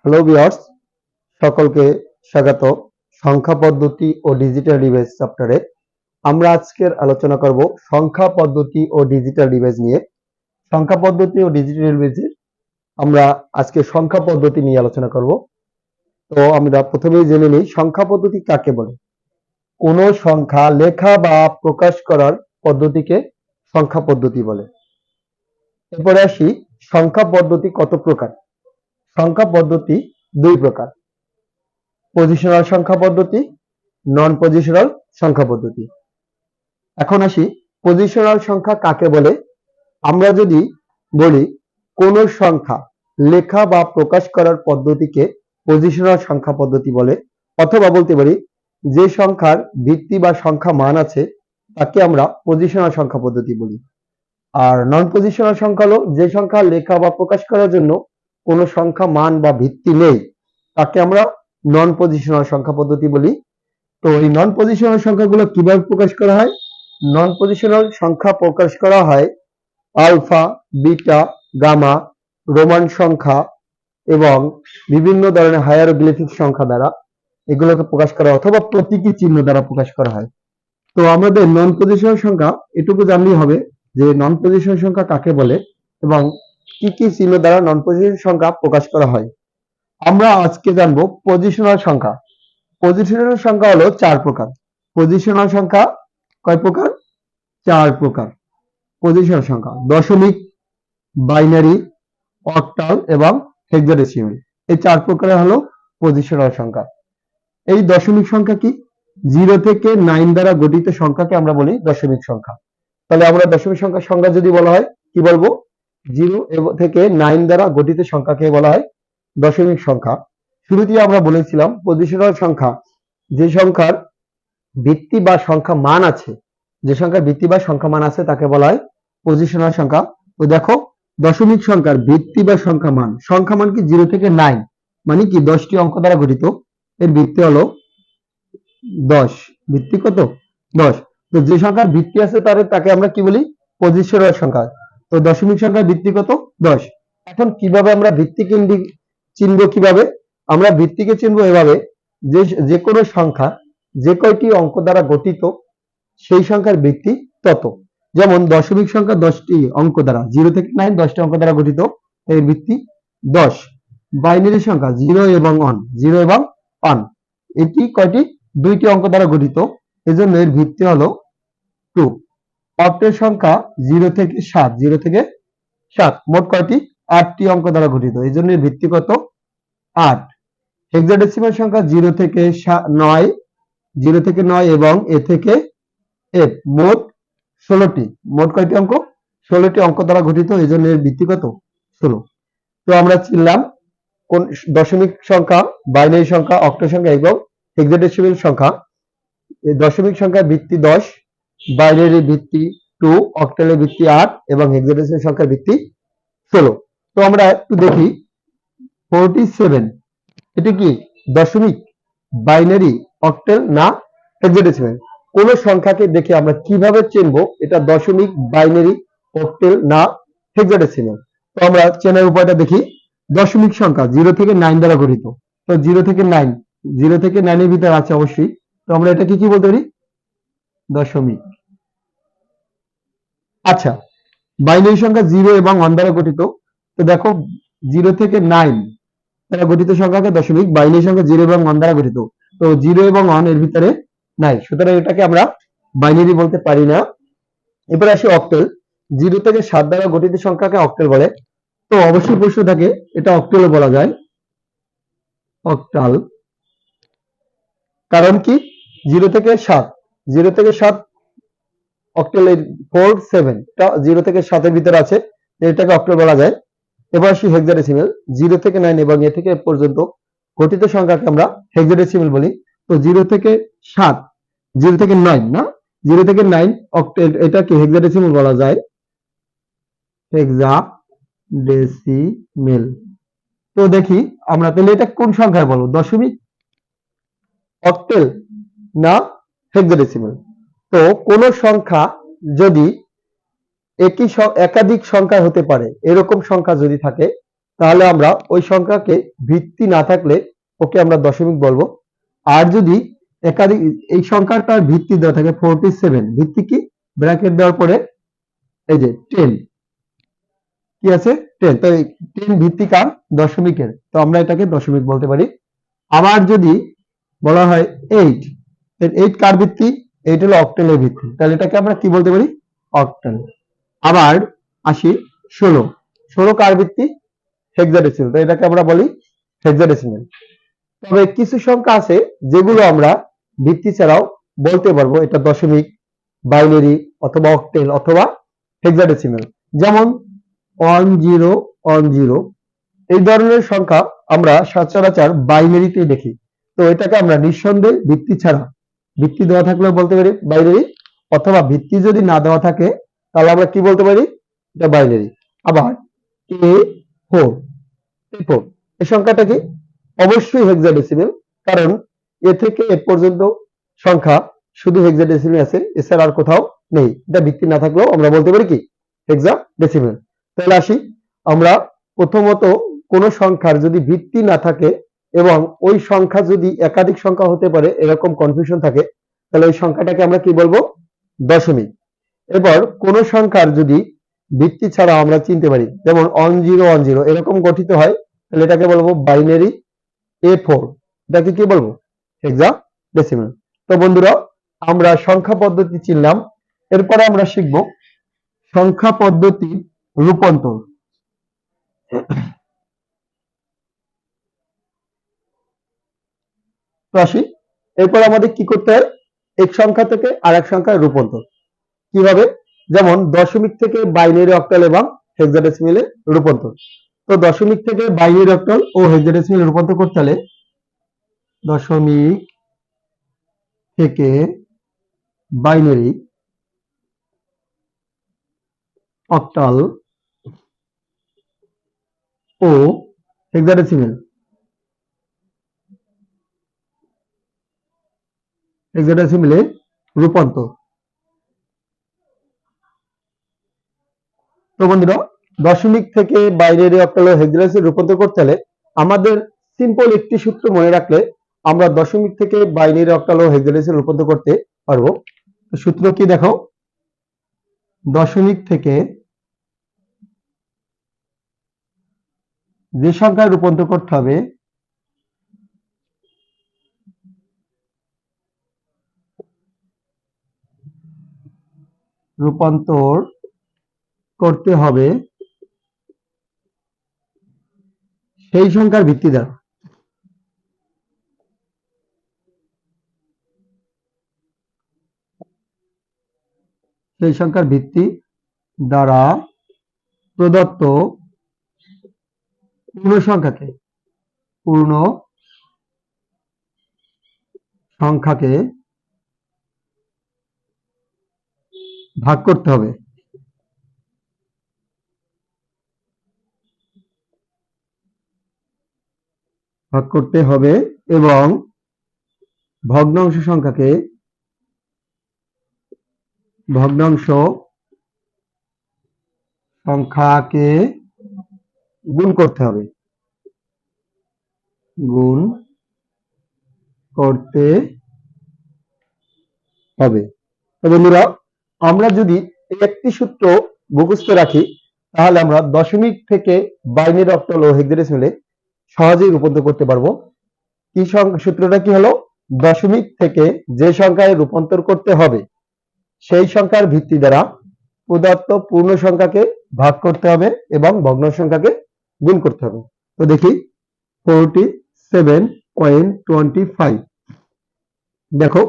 Hello viewers, সকলকে স্বাগত। সংখ্যা পদ্ধতি ও ডিজিটাল ডিভাইস চ্যাপ্টারে আমরা আজকের আলোচনা করব সংখ্যা পদ্ধতি ও ডিজিটাল ডিভাইস নিয়ে। সংখ্যা পদ্ধতি ও ডিজিটাল ডিভাইসের আমরা আজকে সংখ্যা পদ্ধতি নিয়ে আলোচনা করব। তো আমরা প্রথমেই জেনে নিই সংখ্যা পদ্ধতি কাকে বলে। কোন সংখ্যা লেখা বা প্রকাশ করার পদ্ধতিকে সংখ্যা পদ্ধতি বলে। এরপরে আসি সংখ্যা পদ্ধতি কত প্রকার। সংখ্যা পদ্ধতি দুই প্রকার: পজিশনাল সংখ্যা পদ্ধতি, নন পজিশনাল সংখ্যা পদ্ধতি। এখন আসি পজিশনাল সংখ্যা কাকে বলে। আমরা যদি বলি কোন সংখ্যা লেখা বা প্রকাশ করার পদ্ধতিকে পজিশনাল সংখ্যা পদ্ধতি বলে, অথবা বলতে পারি যে সংখ্যার ভিত্তি বা সংখ্যা মান আছে তাকে আমরা পজিশনাল সংখ্যা পদ্ধতি বলি। আর নন পজিশনাল সংখ্যা হলো যে সংখ্যা লেখা বা প্রকাশ করার জন্য কোনো সংখ্যা মান বা ভিত্তি নেই, তাকে আমরা নন পজিশনাল সংখ্যা পদ্ধতি বলি। তো এই নন পজিশনাল সংখ্যাগুলো কিভাবে প্রকাশ করা হয়? নন পজিশনাল সংখ্যা প্রকাশ করা হয় আলফা, বিটা, গামা, রোমান সংখ্যা এবং বিভিন্ন ধরনের হায়ারোগ্লিফিক সংখ্যা দ্বারা এগুলোকে প্রকাশ করা, অথবা প্রতীকী চিহ্ন দ্বারা প্রকাশ করা হয়। তো আমাদের নন পজিশনাল সংখ্যা এটুকু জানলেই হবে যে নন পজিশনাল সংখ্যা কাকে বলে এবং কি কি চিহ্ন দ্বারা নন পজিশনাল সংখ্যা প্রকাশ করা হয়। আমরা আজকে জানবো পজিশনাল সংখ্যা। পজিশনাল সংখ্যা হলো চার প্রকার। পজিশনাল সংখ্যা কয় প্রকার? চার প্রকার। পজিশনাল সংখ্যা দশমিক, বাইনারি, অক্টাল এবং হেক্সাডেসিমাল। এই চার প্রকারের হলো পজিশনাল সংখ্যা। এই দশমিক সংখ্যা কি? 0 থেকে 9 দ্বারা গঠিত সংখ্যাকে আমরা বলি দশমিক সংখ্যা। তাহলে আমরা দশমিক সংখ্যার সংজ্ঞা যদি বলা হয় কি বলবো? 0 থেকে 9 দ্বারা গঠিত সংখ্যাকে বলা হয় দশমিক সংখ্যা। শুরুতেই আমরা বলেছিলাম পজিশনাল সংখ্যা যে সংখ্যার ভিত্তি বা সংখ্যা মান আছে, যে সংখ্যার ভিত্তি বা সংখ্যা মান আছে তাকে বলা হয় পজিশনাল সংখ্যা। তো দেখো দশমিক সংখ্যার ভিত্তি বা সংখ্যা মান, সংখ্যা মান কি 0 থেকে 9 মানে কি 10টি অঙ্ক দ্বারা গঠিত। এর ভিত্তি হলো 10। ভিত্তি কত? 10। তো যে সংখ্যার ভিত্তি আছে তাকে আমরা কি বলি? পজিশনাল সংখ্যা। তো দশমিক সংখ্যার ভিত্তি কত? 10। এখন কিভাবে আমরা ভিত্তি চিনব? কিভাবে আমরা ভিত্তিকে চিনব? এভাবে যে যে কোনো সংখ্যা যে কয়টি অঙ্ক দ্বারা গঠিত সেই সংখ্যার ভিত্তি তত। যেমন দশমিক সংখ্যা 10টি অঙ্ক দ্বারা, 0 থেকে 9 10টি অঙ্ক দ্বারা গঠিত, এর ভিত্তি 10। বাইনারি সংখ্যা 0 এবং 1, 0 এবং 1, এটি কয়টি? 2টি অঙ্ক দ্বারা গঠিত, এজন্য এর ভিত্তি হলো 2। অক্টেল সংখ্যা 0 থেকে 7, 0 থেকে 7, মোট কয়টি? 8টি অঙ্ক দ্বারা গঠিত, এজন্য এর ভিত্তি কত? 8। হেক্সাডেসিমাল সংখ্যা 0 থেকে 9, 0 থেকে 9 এবং এ থেকে f, মোট 16টি। মোট কয়টি অঙ্ক? 16টি অঙ্ক দ্বারা গঠিত, এজন্য এর ভিত্তি কত? 16। তো আমরা চিনলাম কোন দশমিক সংখ্যা, বাইনারি সংখ্যা, অক্টাল সংখ্যা এবং হেক্সাডেসিমাল সংখ্যা। দশমিক সংখ্যার ভিত্তি 10, বাইনারি ভিত্তি 2, অক্টালের ভিত্তি 8 এবং হেক্সাডেসিমাল সংখ্যার ভিত্তি 16। তো আমরা একটু দেখি 47, এটা কি দশমিক, বাইনারি, অক্টাল না হেক্সাডেসিমাল? কোন সংখ্যাকে দেখে আমরা কিভাবে চিনবো এটা দশমিক, বাইনারি, অক্টাল না হেক্সাডেসিমাল? তো আমরা চেনার উপায়টা দেখি। দশমিক সংখ্যা 0 থেকে 9 দ্বারা গঠিত। তো 0 থেকে 9, 0 থেকে 9 এর ভিতরে আছে অবশ্যই। তো আমরা এটাকে কি বলতে পারি? দশমিক। আচ্ছা, বাইনারি সংখ্যা 0 এবং 1 দ্বারা গঠিত। তো দেখো 0 থেকে 9 দ্বারা গঠিত সংখ্যাকে দশমিক, বাইনারি সংখ্যা 0 এবং 1 দ্বারা গঠিত। তো 0 এবং 1 এর ভিতরে নাই, সুতরাং এটাকে আমরা বাইনারি বলতে পারি না। এবার আসি অক্টাল। 0 থেকে 7 দ্বারা গঠিত সংখ্যাকে অক্টাল বলে। তো অবশ্যই প্রশ্ন থাকে এটা অক্টালও বলা যায়, অক্টাল। কারণ কি? 0 থেকে 7, 0 থেকে 7 অক্টালের 4, 7 টা 0 থেকে 7 এর ভিতরে আছে, এটাকে অক্টাল বলা যায়। এবার আসি হেক্সাডেসিমাল। 0 থেকে 9 এবং এ থেকে পর্যন্ত গঠিত সংখ্যাকে আমরা হেক্সাডেসিমাল বলি। তো 0 থেকে 7, 0 থেকে 9 না, 0 থেকে 9 অক্টাল, এটাকে হেক্সাডেসিমাল বলা যায়, হেক্সাডেসিমাল। তো দেখি আমরা তাহলে এটা কোন সংখ্যায় বলবো? দশমিক, অক্টাল না হেক্সাডেসিমাল? তো কোন সংখ্যা যদি একাধিক সংখ্যা হতে পারে, এরকম সংখ্যা যদি থাকে তাহলে আমরা ওই সংখ্যাকে ভিত্তি না থাকলে ওকে আমরা দশমিক বলবো। আর যদি একাধিক এই সংখ্যাটার ভিত্তি দেওয়া থাকে 47, ভিত্তি কি ব্র্যাকেট দেওয়ার পরে এই যে 10 কি আছে 10, তো এই 10 ভিত্তি কার দশমিকের, তো আমরা এটাকে দশমিক বলতে পারি। আবার যদি বলা হয় 8, 8 কার ভিত্তি, 8 হলো অক্টেলের ভিত্তি, তাহলে এটাকে আমরা কি বলতে পারি অক্টেল। আবার আসি 16, 16 কার ভিত্তি হেক্সাডেসিমাল, তো এটাকে আমরা বলি হেক্সাডেসিমাল। তবে কিছু সংখ্যা আছে যেগুলো আমরা ভিত্তি ছাড়াও বলতে পারবো এটা দশমিক, বাইনারি অথবা অক্টেল অথবা হেক্সাডেসিমাল, যেমন 1010, এই ধরনের সংখ্যা আমরা সচরাচর বাইনারিতে দেখি। তো এটাকে আমরা নিঃসন্দেহে ভিত্তি ছাড়া, ভিত্তি দেওয়া থাকলেও বলতে পারি বাইনারি, অথবা ভিত্তি যদি না দেওয়া থাকে তাহলে আমরা কি বলতে পারি এটা বাইনারি। আবার A4, এই সংখ্যাটা কি অবশ্যই হেক্সাডেসিমাল, কারণ এ থেকে এ পর্যন্ত সংখ্যা শুধু হেক্সাডেসিমাল আছে, এছাড়া আর কোথাও নেই। এটা ভিত্তি না থাকলেও আমরা বলতে পারি কি হেক্সাডেসিমাল। তাহলে আসি আমরা প্রথমত কোন সংখ্যার যদি ভিত্তি না থাকে এবং ওই সংখ্যা যদি একাধিক সংখ্যা হতে পারে এরকম কনফিউশন থাকে, তাহলে ওই সংখ্যাটাকে আমরা কি বলবো দশমিক। এবার কোন সংখ্যার যদি ভিত্তি ছাড়া আমরা চিনতে পারি, যেমন 1010 এরকম গঠিত হয়, তাহলে এটাকে বলবো বাইনারি A4, এটাকে কি বলবো হেক্সাডেসিমাল। তো বন্ধুরা আমরা সংখ্যা পদ্ধতি চিনলাম, এরপরে আমরা শিখব সংখ্যা পদ্ধতির রূপান্তর। তো আসি, এরপর আমাদের কি করতে হয়, এক সংখ্যা থেকে আরেক সংখ্যায় রূপান্তর কিভাবে, যেমন দশমিক থেকে বাইনারি অক্টাল এবং হেক্সাডেসিমালে রূপান্তর। তো দশমিক থেকে বাইনারি অক্টাল ও হেক্সাডেসিমালে রূপান্তর করতে হলে দশমিক থেকে বাইনারি অক্টাল ও হেক্সাডেসিমালে রূপান্তর। তো বন্ধুরা দশমিক থেকে বাইনারি অক্টাল ও হেক্সাডেসিমালে রূপান্তর করতে হলে আমাদের সিম্পল একটি সূত্র মনে রাখলে আমরা দশমিক থেকে বাইনারি অক্টাল ও হেক্সাডেসিমালে রূপান্তর করতে পারবো। সূত্র কি দেখো, দশমিক থেকে যে সংখ্যায় রূপান্তর করতে হবে সেই সংখ্যার ভিত্তি দ্বারা, সেই সংখ্যার ভিত্তি দ্বারা প্রদত্ত পূর্ণ সংখ্যাকে ভাগ করতে হবে। এবং ভগ্নাংশ সংখ্যাকে গুণ করতে হবে। তো বন্ধুরা আমরা যদি এই একটি সূত্র মুখস্থ রাখি তাহলে আমরা দশমিক থেকে বাইনারি অক্টাল ও হেক্সাডেসিমালে সহজেই রূপান্তর করতে পারবো। কি সূত্রটা কি হলো, দশমিক থেকে যে সংখ্যায় রূপান্তর করতে হবে সেই সংখ্যার ভিত্তি দ্বারা প্রদত্ত পূর্ণ সংখ্যাকে ভাগ করতে হবে এবং ভগ্নাংশ সংখ্যাকে গুণ করতে হবে। তো দেখি 47.25, দেখো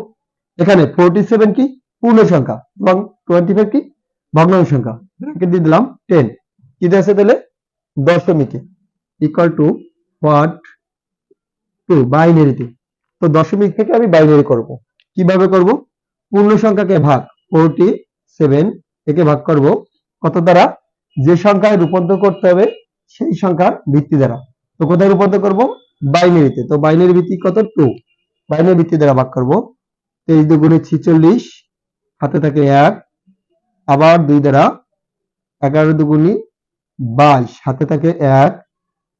এখানে 47 কি পূর্ণ সংখ্যা এবং 25 কি ভগ্নাংশ সংখ্যা, ব্র্যাকেট দিয়ে দিলাম 10, কি আছে তাহলে দশমিকে ইকুয়াল টু হোয়াট টু বাইনারিতে। তো দশমিক থেকে আমি বাইনারি করব, কিভাবে করব, পূর্ণ সংখ্যাকে ভাগ 47 একে ভাগ করব কত দ্বারা, যে সংখ্যায় রূপান্তর করতে হবে সেই সংখ্যার ভিত্তি দ্বারা। তো কোথায় রূপান্তর করব, বাইনারিতে। তো বাইনারি ভিত্তি কত 2, বাইনারি ভিত্তি দ্বারা ভাগ করব। 23 দুগুণে 46, হাতে থাকে 1, আবার 2 দ্বারা 11 দুগুণে 22, হাতে থাকে 1,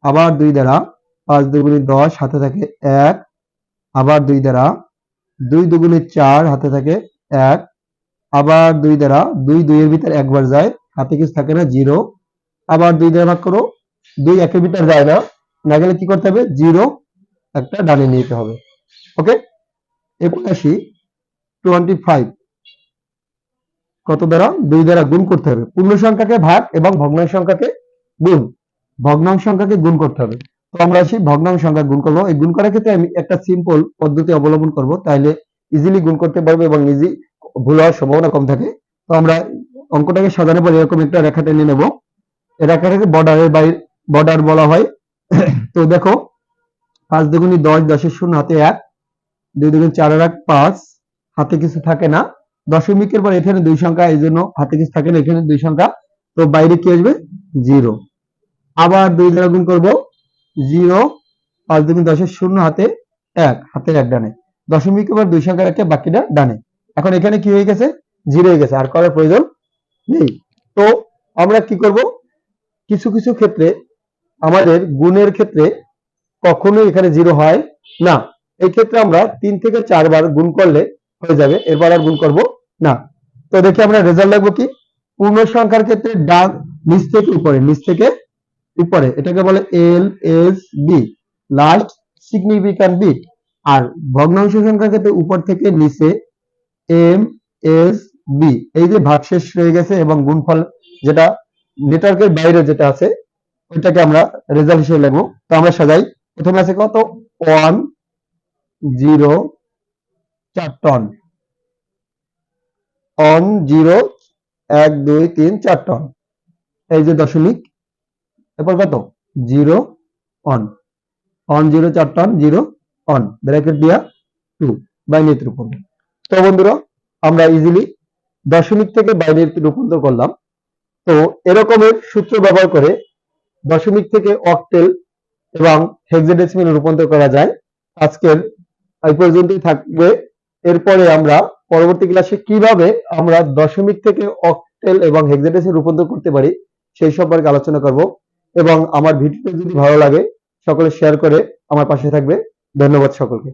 আবার 2 দ্বারা 5 দুগুণে 10 হাতে থাকে 1, আবার 2 দ্বারা 2 দুগুণে 4 হাতে থাকে 1, আবার 2 দ্বারা 2 এর ভিতর একবার যায়, হাতে কিছু থাকে না 0, আবার 2 দ্বারা ভাগ করো, 2 একের ভিতর যায় না, না গেলে কি করতে হবে 0 একটা ডানে নিতে হবে। ওকে, এরপর আসি 25 কত দ্বারা 2 দ্বারা গুণ করতে হবে, পূর্ণ সংখ্যাকে ভাগ এবং ভগ্নাংশ সংখ্যাকে গুণ, ভগ্নাংশ সংখ্যাকে গুণ করতে হবে। তো আমরা আসি ভগ্নাংশ সংখ্যা গুণ করব। এই গুণ করার ক্ষেত্রে আমি একটা সিম্পল পদ্ধতি অবলম্বন করব, তাইলে ইজিলি গুণ করতে পারবো এবং ইজি ভুল হওয়ার সম্ভাবনা কম থাকে। তো আমরা অঙ্কটাকে সাজানোর পর এরকম একটা রেখা টেনে নেব, এই রেখাটাকে বর্ডারের বাইরে বর্ডার বলা হয়। তো দেখো 5 দুগুণে 10, 10 শূন্য হাতে 1, 2 দুগুণে 4 আর 1 5, হাতে কিছু থাকে না, দশমিকের পর এখানে 2 সংখ্যা, এই জন্য হাতে কিছু থাকে না, এখানে 2 সংখ্যা, তো বাইরে কি আসবে 0, আবার 2 দ্বারা গুণ করব 0, 5 দুগুণ 10 শূন্য হাতে 1, হাতের 1 ডানে, দশমিকের পর 2 সংখ্যা রেখে বাকিটা ডানে। এখন এখানে কি হয়ে গেছে 0 হয়ে গেছে, আর করার প্রয়োজন নেই। তো আমরা কি করব, কিছু কিছু ক্ষেত্রে আমাদের গুণের ক্ষেত্রে কখনোই এখানে 0 হয় না, এই ক্ষেত্রে আমরা 3 থেকে 4 বার গুণ করলে হয়ে যাবে, এরপর আর গুণ করব না। তো দেখি আমরা রেজাল্ট লিখব কি, পূর্ণ সংখ্যার ক্ষেত্রে ডান নিচ থেকে উপরে, নিচ থেকে উপরে, এটাকে বলে LSB, লাস্ট সিগনিফিক্যান্ট বিট। আর ভগ্নাংশ সংখ্যার ক্ষেত্রে উপর থেকে নিচে MSB, এই যে ভাগশেষ রয়ে গেছে এবং গুণফল যেটা নেটওয়ার্কের বাইরে যেটা আছে ওইটাকে আমরা রেজাল্ট হিসেবে লিখবো। তো আমরা সাজাই, প্রথমে আছে কত 1 0 4 টন, 1 0 1 2 3 4 টন, এই যে দশমিক, এরপর কত 0 1 1 0 4 টন 0 1 ব্র্যাকেট দিয়া 2 বাইনারিতে রূপান্তর। তো বন্ধুরা আমরা ইজিলি দশমিক থেকে বাইনারিতে রূপান্তর করলাম। তো এরকমের সূত্র ব্যবহার করে দশমিক থেকে অক্টেল এবং হেক্সাডেসিমালে রূপান্তর করা যায়। আজকের এই পর্যন্তই থাকবে, এরপরে আমরা পরবর্তী ক্লাসে কিভাবে আমরা দশমিক থেকে অক্টেল এবং হেক্সাডেসিমালে রূপান্তর করতে পারি সেই সম্পর্কে আলোচনা করব। এবং আমার ভিডিওটা যদি ভালো লাগে সকলে শেয়ার করে আমার পাশে থাকবে। ধন্যবাদ সকলকে।